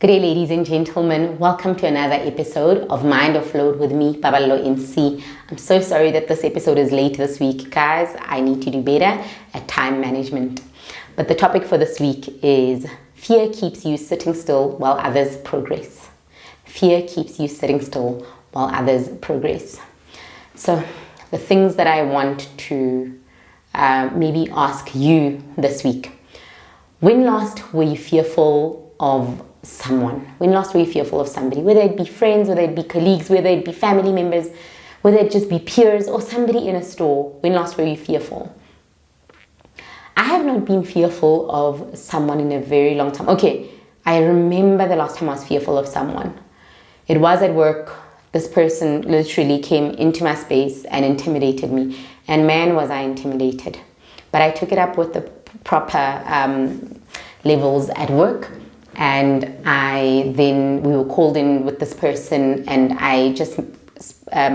Good day, ladies and gentlemen. Welcome to another episode of Mind Offload with me, Babalo MC. I'm so sorry that this episode is late this week, guys. I need to do better at time management. But the topic for this week is fear keeps you sitting still while others progress. Fear keeps you sitting still while others progress. So the things that I want to maybe ask you this week. When last were you fearful of someone? When last were you fearful of somebody? Whether it be friends, whether it be colleagues, whether it be family members, whether it just be peers or somebody in a store. When last were you fearful? I have not been fearful of someone in a very long time. Okay, I remember the last time I was fearful of someone. It was at work. This person literally came into my space and intimidated me. And man, was I intimidated. But I took it up with the proper levels at work. And we were called in with this person, and I just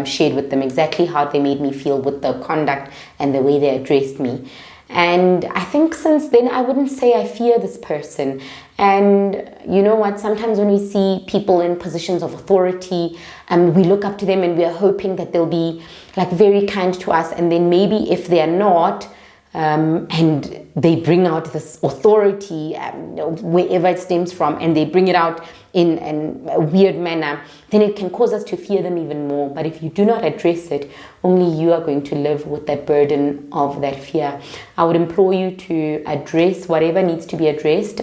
shared with them exactly how they made me feel with the conduct and the way they addressed me. And I think since then, I wouldn't say I fear this person. And you know what? Sometimes when we see people in positions of authority, we look up to them and we are hoping that they'll be like very kind to us. And then maybe if they are not, and they bring out this authority wherever it stems from, and they bring it out in a weird manner, then it can cause us to fear them even more. But if you do not address it, only you are going to live with that burden of that fear. I would implore you to address whatever needs to be addressed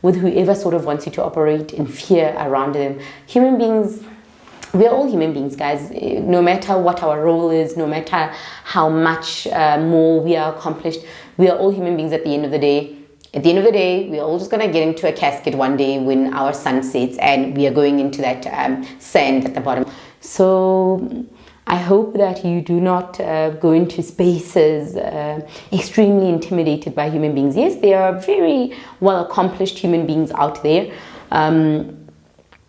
with whoever sort of wants you to operate in fear around them. Human beings, we are all human beings, guys. No matter what our role is, no matter how much more we are accomplished, we are all human beings at the end of the day. At the end of the day, we're all just going to get into a casket one day when our sun sets and we are going into that sand at the bottom. So I hope that you do not go into spaces extremely intimidated by human beings. Yes, there are very well accomplished human beings out there.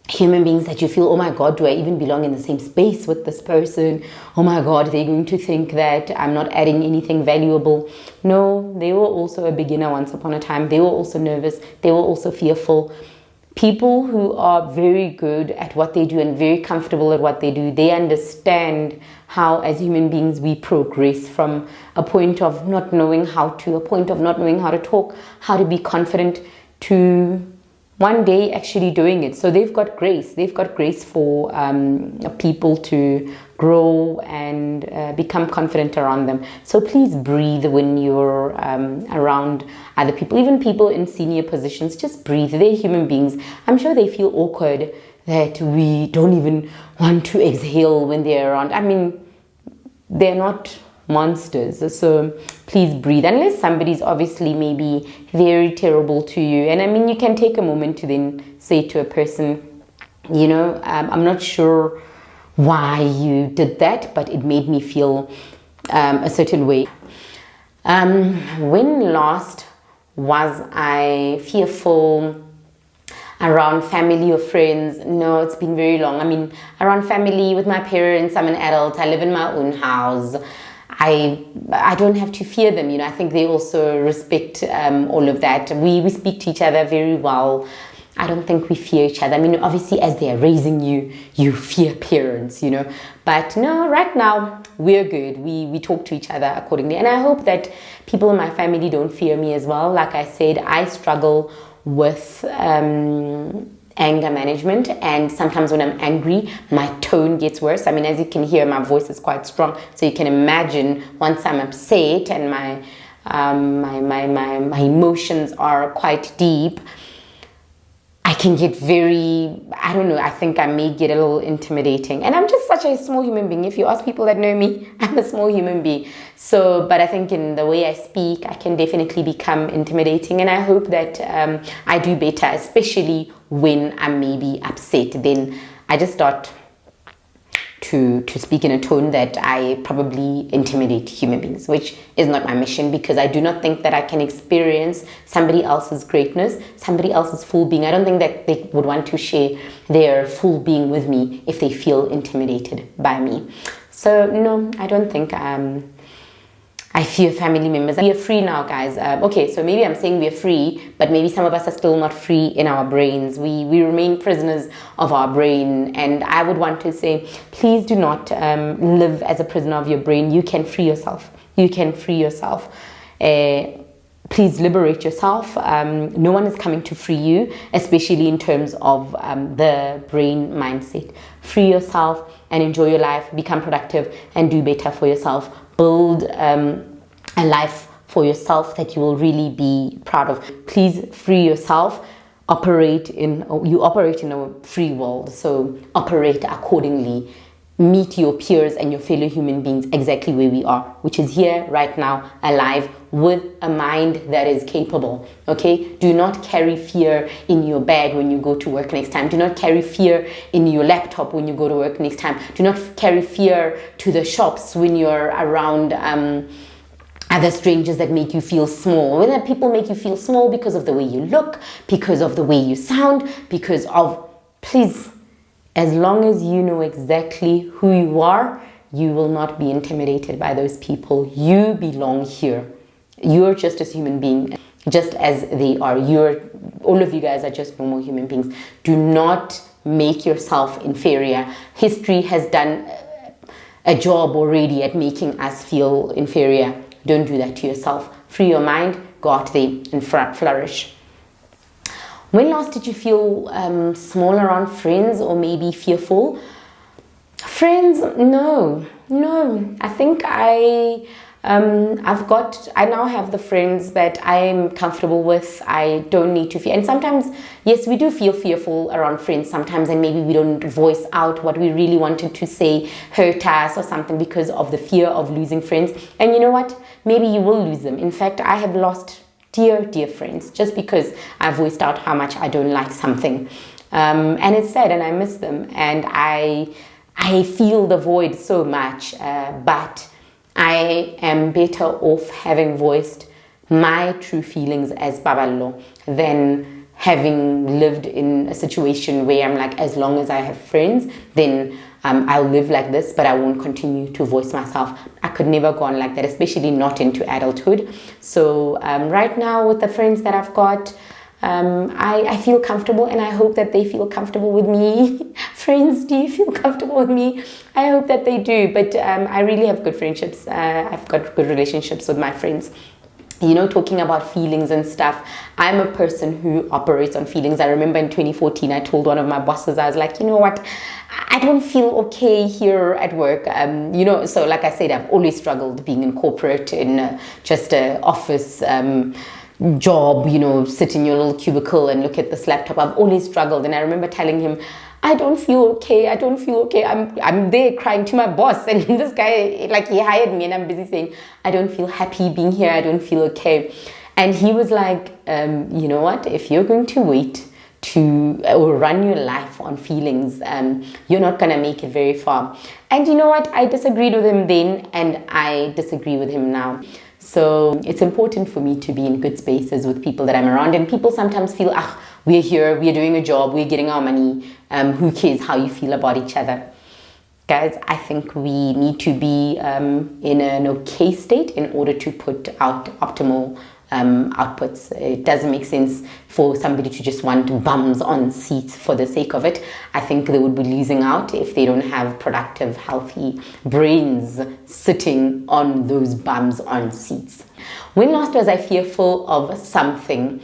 Human beings that you feel, oh my God, do I even belong in the same space with this person? Oh my God, they're going to think that I'm not adding anything valuable. No, they were also a beginner once upon a time. They were also nervous. They were also fearful. People who are very good at what they do and very comfortable at what they do, they understand how as human beings we progress from a point of not knowing how to, a point of not knowing how to talk, how to be confident, to one day actually doing it. So they've got grace. They've got grace for people to grow and become confident around them. So please breathe when you're around other people, even people in senior positions. Just breathe. They're human beings. I'm sure they feel awkward that we don't even want to exhale when they're around. I mean, they're not monsters. So please breathe, unless somebody's obviously maybe very terrible to you. And I mean, you can take a moment to then say to a person, you know, I'm not sure why you did that, but it made me feel a certain way. When last was I fearful around family or friends? No, it's been very long. I mean, around family, with my parents, I'm an adult, I live in my own house. I don't have to fear them, you know. I think they also respect all of that. We speak to each other very well. I don't think we fear each other. I mean, obviously, as they are raising you, you fear parents, you know. But no, right now, we're good. We talk to each other accordingly. And I hope that people in my family don't fear me as well. Like I said, I struggle with anger management, and sometimes when I'm angry, my tone gets worse. I mean, as you can hear, my voice is quite strong, so you can imagine once I'm upset and my emotions are quite deep, I can get very, I don't know, I think I may get a little intimidating. And I'm just such a small human being. If you ask people that know me, I'm a small human being. So, but I think in the way I speak, I can definitely become intimidating. And I hope that I do better, especially when I'm maybe upset. Then I just start to speak in a tone that I probably intimidate human beings, which is not my mission, because I do not think that I can experience somebody else's greatness, somebody else's full being. I don't think that they would want to share their full being with me if they feel intimidated by me. So no, I don't think I fear family members. We are free now, guys. Okay, so maybe I'm saying we're free, but maybe some of us are still not free in our brains. We remain prisoners of our brain. And I would want to say, please do not live as a prisoner of your brain. You can free yourself. You can free yourself. Please liberate yourself. No one is coming to free you, especially in terms of the brain mindset. Free yourself and enjoy your life. Become productive and do better for yourself. Build a life for yourself that you will really be proud of. Please free yourself. You operate in a free world, so operate accordingly. Meet your peers and your fellow human beings exactly where we are, which is here right now, alive, with a mind that is capable. Okay, do not carry fear in your bag when you go to work next time. Do not carry fear in your laptop when you go to work next time. Do not carry fear to the shops when you're around other strangers that make you feel small. Whether people make you feel small because of the way you look, because of the way you sound, because of, please, as long as you know exactly who you are, you will not be intimidated by those people. You belong here. You're just a human being, just as they are. All of you guys are just normal human beings. Do not make yourself inferior. History has done a job already at making us feel inferior. Don't do that to yourself. Free your mind, go out there and flourish. When last did you feel small around friends or maybe fearful? Friends, no. I think I now have the friends that I'm comfortable with. I don't need to fear. And sometimes, yes, we do feel fearful around friends sometimes, and maybe we don't voice out what we really wanted to say, hurt us or something because of the fear of losing friends. And you know what? Maybe you will lose them. In fact, I have lost dear friends just because I voiced out how much I don't like something. And it's sad and I miss them. And I feel the void so much, but I am better off having voiced my true feelings as Baballo than having lived in a situation where I'm like, as long as I have friends, then I'll live like this, but I won't continue to voice myself. I could never go on like that, especially not into adulthood. So right now with the friends that I've got, I feel comfortable, and I hope that they feel comfortable with me. Friends, do you feel comfortable with me? I hope that they do, but I really have good friendships. I've got good relationships with my friends. You know, talking about feelings and stuff, I'm a person who operates on feelings. I remember in 2014, I told one of my bosses, I was like, you know what, I don't feel okay here at work. So like I said, I've always struggled being in corporate, in just an office job, sit in your little cubicle and look at this laptop. I've always struggled. And I remember telling him, I don't feel okay. I'm there crying to my boss, and this guy, like, he hired me, and I'm busy saying, I don't feel happy being here. I don't feel okay. And he was like, you know what? If you're going to wait or run your life on feelings, you're not going to make it very far. And you know what? I disagreed with him then, and I disagree with him now. So it's important for me to be in good spaces with people that I'm around. And people sometimes feel, we're here, we're doing a job, we're getting our money. Who cares how you feel about each other? Guys, I think we need to be in an okay state in order to put out optimal outputs. It doesn't make sense for somebody to just want bums on seats for the sake of it. I think they would be losing out if they don't have productive, healthy brains sitting on those bums on seats. When last was I fearful of something?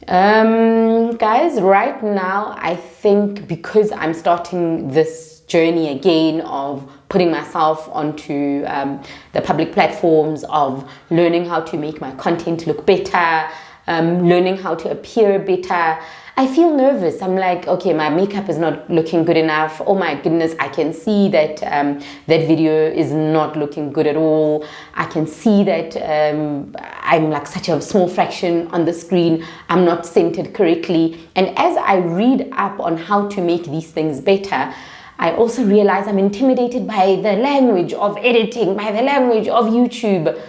Guys, right now, I think because I'm starting this journey again of putting myself onto the public platforms, of learning how to make my content look better, learning how to appear better, I feel nervous. I'm like, okay, my makeup is not looking good enough. Oh my goodness, I can see that that video is not looking good at all. I can see that I'm like such a small fraction on the screen. I'm not centered correctly. And as I read up on how to make these things better, I also realize I'm intimidated by the language of editing, by the language of YouTube.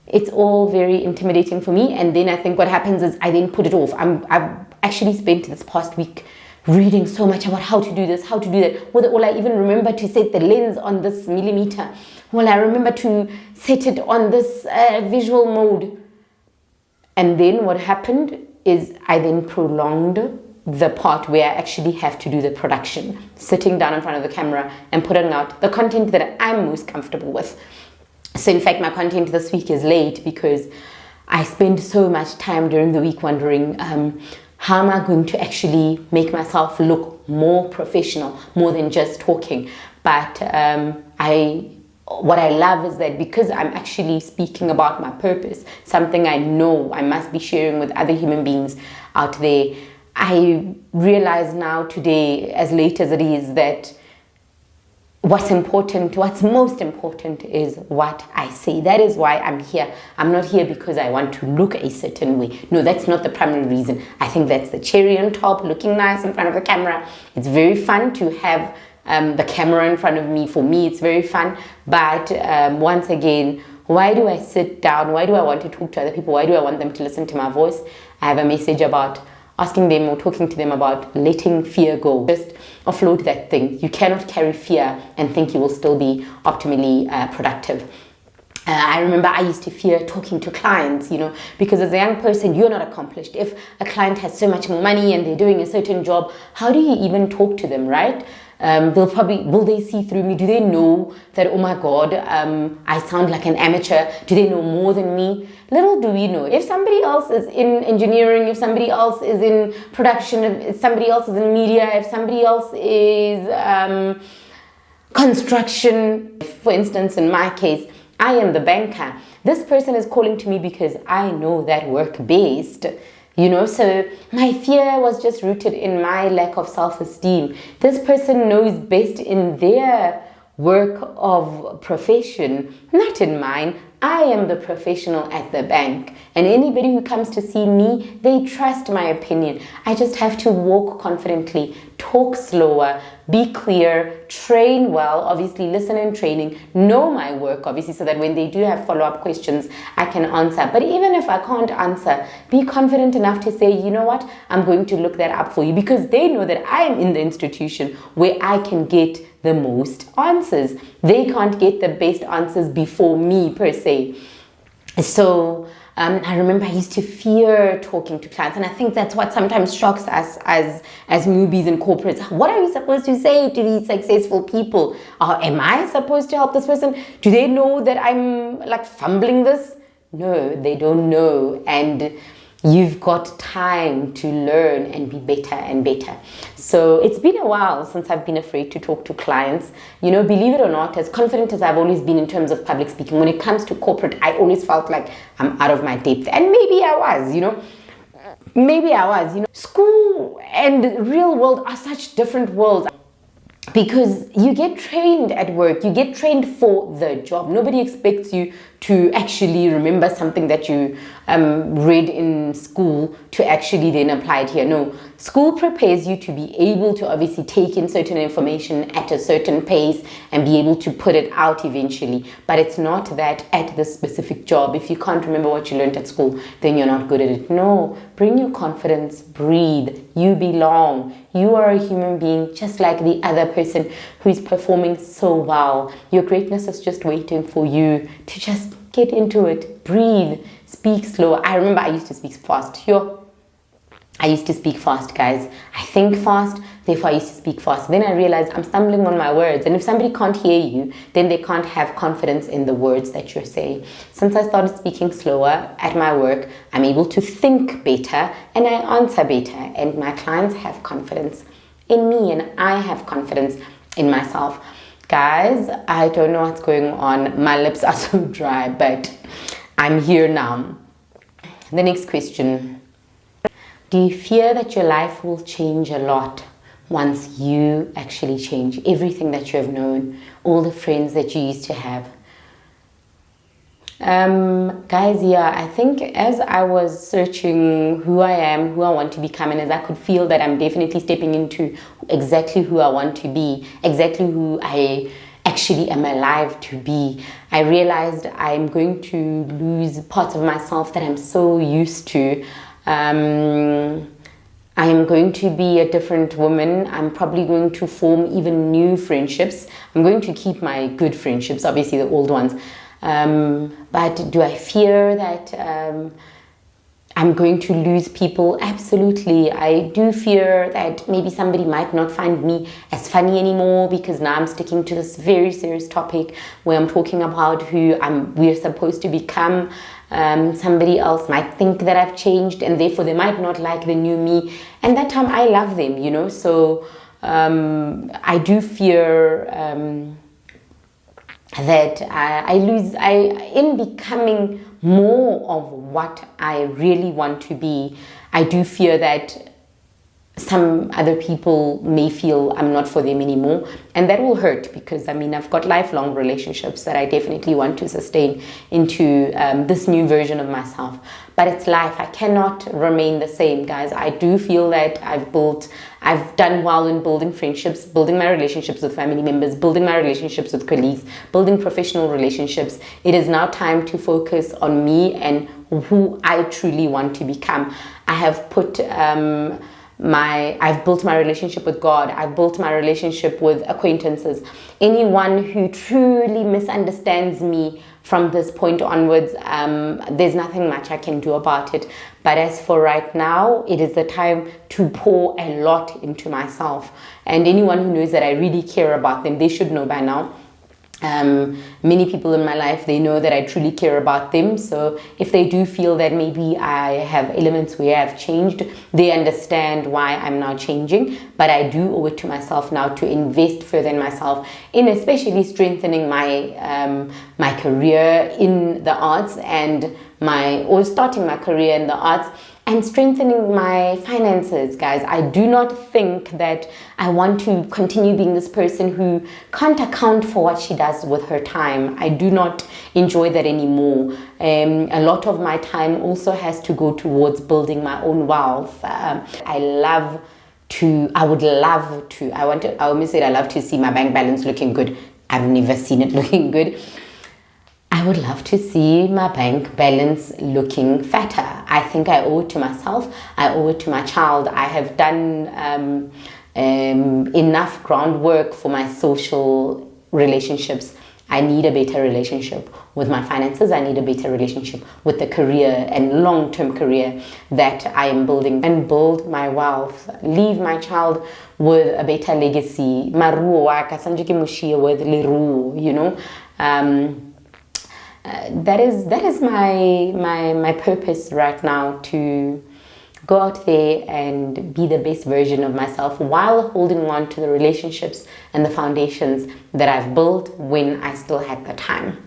It's all very intimidating for me. And then I think what happens is I then put it off. I've actually spent this past week reading so much about how to do this, how to do that. Will I even remember to set the lens on this millimeter? Will I remember to set it on this visual mode? And then what happened is I then prolonged the part where I actually have to do the production, sitting down in front of the camera and putting out the content that I'm most comfortable with. So in fact, my content this week is late because I spend so much time during the week wondering, how am I going to actually make myself look more professional, more than just talking? But what I love is that because I'm actually speaking about my purpose, something I know I must be sharing with other human beings out there, I realize now today, as late as it is, that what's most important is what I say. That is why I'm here. I'm not here because I want to look a certain way. No, that's not the primary reason. I think that's the cherry on top, looking nice in front of the camera. It's very fun to have the camera in front of me. For me, it's very fun. But once again, why do I sit down? Why do I want to talk to other people? Why do I want them to listen to my voice? I have a message about asking them or talking to them about letting fear go. Just offload that thing. You cannot carry fear and think you will still be optimally productive. I remember I used to fear talking to clients, because as a young person, you're not accomplished. If a client has so much more money and they're doing a certain job, how do you even talk to them, right? Will they see through me? Do they know that, oh my God, I sound like an amateur? Do they know more than me? Little do we know. If somebody else is in engineering, if somebody else is in production, if somebody else is in media, if somebody else is construction, for instance, in my case, I am the banker. This person is calling to me because I know that work based. So my fear was just rooted in my lack of self-esteem. This person knows best in their work of profession, not in mine. I am the professional at the bank, and anybody who comes to see me, they trust my opinion. I just have to walk confidently, talk slower, be clear, train well, obviously listen in training, know my work, obviously, so that when they do have follow-up questions, I can answer. But even if I can't answer, be confident enough to say, you know what, I'm going to look that up for you, because they know that I am in the institution where I can get the most answers. They can't get the best answers before me, per se. So I remember I used to fear talking to clients, and I think that's what sometimes shocks us as newbies in corporates. What are we supposed to say to these successful people? Am I supposed to help this person? Do they know that I'm like fumbling this? No, they don't know. And you've got time to learn and be better and better. So it's been a while since I've been afraid to talk to clients. Believe it or not, as confident as I've always been in terms of public speaking, when it comes to corporate, I always felt like I'm out of my depth. And maybe I was, Maybe I was, School and real world are such different worlds. Because you get trained at work, you get trained for the job. Nobody expects you to actually remember something that you read in school to actually then apply it here. No, school prepares you to be able to obviously take in certain information at a certain pace and be able to put it out eventually. But it's not that at the specific job, if you can't remember what you learned at school, then you're not good at it. No, bring your confidence, breathe, you belong. You are a human being just like the other person who is performing so well. Your greatness is just waiting for you to just get into it. Breathe, speak slow. I remember I used to speak fast. I used to speak fast, guys. I think fast, therefore I used to speak fast. Then I realized I'm stumbling on my words. And if somebody can't hear you, then they can't have confidence in the words that you're saying. Since I started speaking slower at my work, I'm able to think better and I answer better. And my clients have confidence in me and I have confidence in myself. Guys, I don't know what's going on. My lips are so dry, but I'm here now. The next question. Do you fear that your life will change a lot once you actually change? Everything that you have known, all the friends that you used to have. Guys, yeah, I think as I was searching who I am, who I want to become, and as I could feel that I'm definitely stepping into exactly who I want to be, exactly who I actually am alive to be, I realized I'm going to lose parts of myself that I'm so used to. I am going to be a different woman. I'm probably going to form even new friendships. I'm going to keep my good friendships, obviously the old ones. But do I fear that I'm going to lose people? Absolutely. I do fear that maybe somebody might not find me as funny anymore, because now I'm sticking to this very serious topic where I'm talking about who we're supposed to become. Somebody else might think that I've changed, and therefore they might not like the new me. And that time I love them, you know. So I do fear that in becoming more of what I really want to be, I do fear that some other people may feel I'm not for them anymore, and that will hurt, because I've got lifelong relationships that I definitely want to sustain into this new version of myself. But it's life. I cannot remain the same, guys. I do feel that I've done well in building friendships, building my relationships with family members, building my relationships with colleagues, building professional relationships. It is now time to focus on me and who I truly want to become. I have put I've built my relationship with God. I've built my relationship with acquaintances. Anyone who truly misunderstands me from this point onwards, there's nothing much I can do about it. But as for right now, it is the time to pour a lot into myself. And anyone who knows that I really care about them, they should know by now. Many people in my life, they know that I truly care about them. So if they do feel that maybe I have elements where I've changed, they understand why I'm now changing. But I do owe it to myself now to invest further in myself, in especially strengthening my career in the arts or starting my career in the arts, and strengthening my finances, guys. I do not think that I want to continue being this person who can't account for what she does with her time. I do not enjoy that anymore. A lot of my time also has to go towards building my own wealth. I almost said I love to see my bank balance looking good. I've never seen it looking good. I would love to see my bank balance looking fatter. I think I owe it to myself. I owe it to my child. I have done enough groundwork for my social relationships. I need a better relationship with my finances. I need a better relationship with the career and long-term career that I am building, and build my wealth. Leave my child with a better legacy. Maruo waka sanjiki mushia with liru, you know. That is my purpose right now, to go out there and be the best version of myself while holding on to the relationships and the foundations that I've built when I still had the time.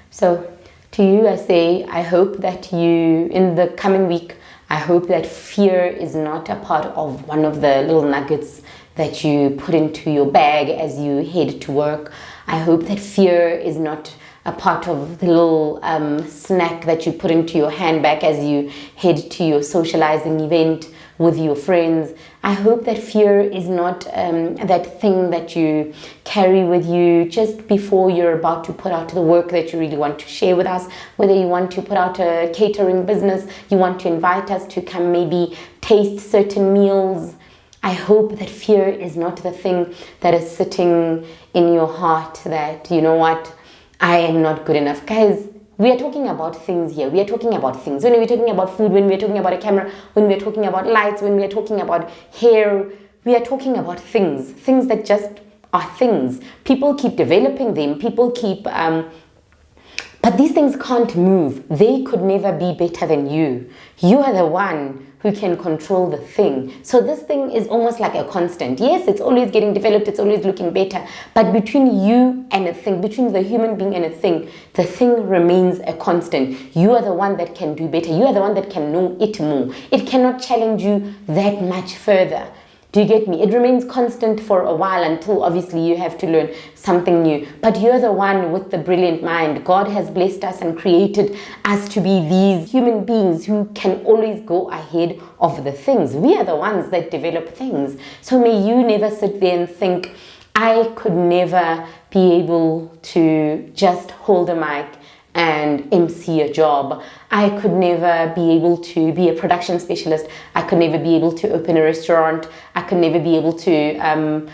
So to you, I say, I hope that in the coming week, I hope that fear is not a part of one of the little nuggets that you put into your bag as you head to work. I hope that fear is not a part of the little snack that you put into your handbag as you head to your socializing event with your friends. I hope that fear is not that thing that you carry with you just before you're about to put out the work that you really want to share with us. Whether you want to put out a catering business, you want to invite us to come maybe taste certain meals. I hope that fear is not the thing that is sitting in your heart, that, you know what, I am not good enough. Guys, we are talking about things here. We are talking about things. When we're talking about food, when we're talking about a camera, when we're talking about lights, when we're talking about hair, we are talking about things. Things that just are things. People keep developing them. People keep... but these things can't move. They could never be better than you. You are the one who can control the thing. So this thing is almost like a constant. Yes, it's always getting developed, it's always looking better. But between you and a thing, between the human being and a thing, the thing remains a constant. You are the one that can do better. You are the one that can know it more. It cannot challenge you that much further. Do you get me? It remains constant for a while until obviously you have to learn something new. But you're the one with the brilliant mind. God has blessed us and created us to be these human beings who can always go ahead of the things. We are the ones that develop things. So may you never sit there and think, I could never be able to just hold a mic and MC a job. I could never be able to be a production specialist. I could never be able to open a restaurant. I could never be able to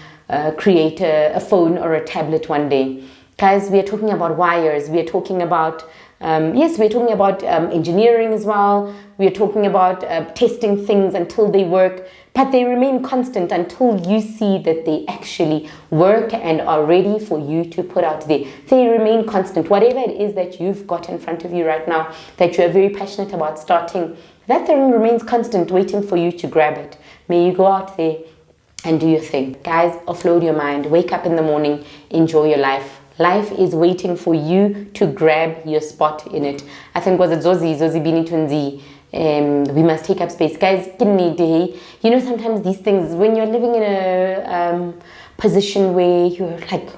create a phone or a tablet one day. Guys, we are talking about wires. We are talking about, yes, we're talking about engineering as well. We are talking about testing things until they work, but they remain constant until you see that they actually work and are ready for you to put out there. They remain constant. Whatever it is that you've got in front of you right now, that you're very passionate about starting, that thing remains constant, waiting for you to grab it. May you go out there and do your thing. Guys, offload your mind. Wake up in the morning. Enjoy your life. Life is waiting for you to grab your spot in it. I think was it Zozi Bini Tunzi. We must take up space. Guys, you know, sometimes these things, when you're living in a position where you're like,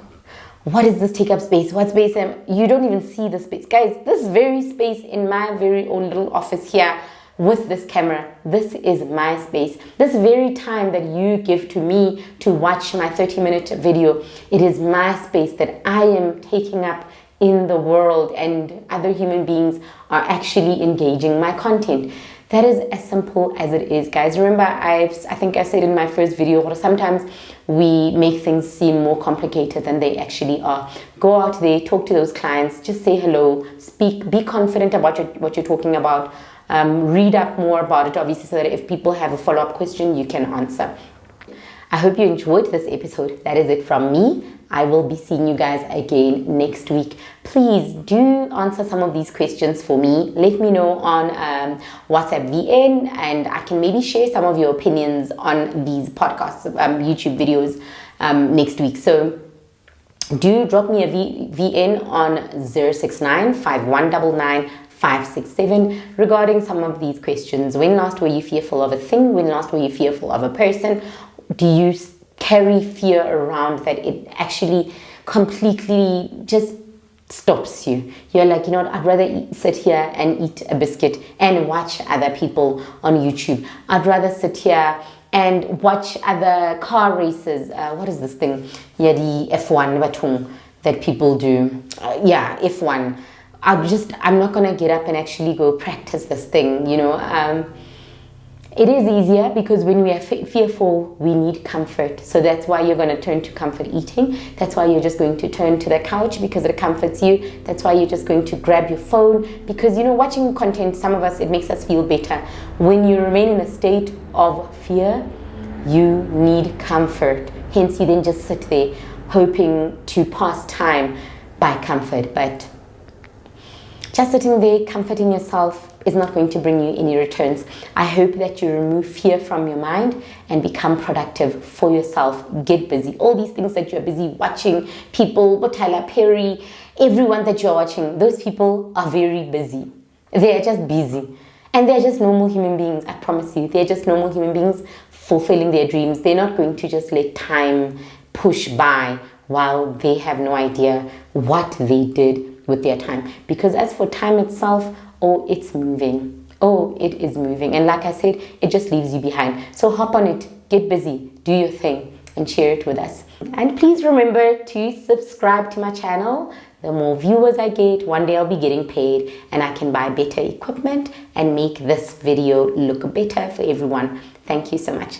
what is this take up space? What space? You don't even see the space. Guys, this very space in my very own little office here with this camera, this is my space. This very time that you give to me to watch my 30-minute video, it is my space that I am taking up in the world, and other human beings are actually engaging my content. That is as simple as it is, guys. Remember, I think I said in my first video, sometimes we make things seem more complicated than they actually are. Go out there, talk to those clients, just say hello, speak, be confident about what you're talking about. Read up more about it, obviously, so that if people have a follow-up question, you can answer. I hope you enjoyed this episode. That is it from me. I will be seeing you guys again next week. Please do answer some of these questions for me. Let me know on WhatsApp VN, and I can maybe share some of your opinions on these podcasts, YouTube videos next week. So do drop me a VN on 069-5199-567 regarding some of these questions. When last were you fearful of a thing? When last were you fearful of a person? Do you carry fear around that it actually completely just stops you? You're like, you know what, I'd rather sit here and eat a biscuit and watch other people on YouTube. I'd rather sit here and watch other car races. What is this thing? Yeah, the F1 batung that people do. Yeah, F1. I'm not gonna get up and actually go practice this thing, you know. It is easier because when we are fearful, we need comfort. So that's why you're going to turn to comfort eating. That's why you're just going to turn to the couch because it comforts you. That's why you're just going to grab your phone because, you know, watching content, some of us, it makes us feel better. When you remain in a state of fear, you need comfort. Hence, you then just sit there hoping to pass time by comfort. But just sitting there, comforting yourself is not going to bring you any returns. I hope that you remove fear from your mind and become productive for yourself. Get busy. All these things that you're busy watching, people, Tyler Perry, everyone that you're watching, those people are very busy. They are just busy. And they're just normal human beings, I promise you. They're just normal human beings fulfilling their dreams. They're not going to just let time push by while they have no idea what they did with their time. Because as for time itself, oh, it's moving. Oh, it is moving. And like I said, it just leaves you behind. So hop on it, get busy, do your thing, and share it with us. And please remember to subscribe to my channel. The more viewers I get, one day I'll be getting paid and I can buy better equipment and make this video look better for everyone. Thank you so much.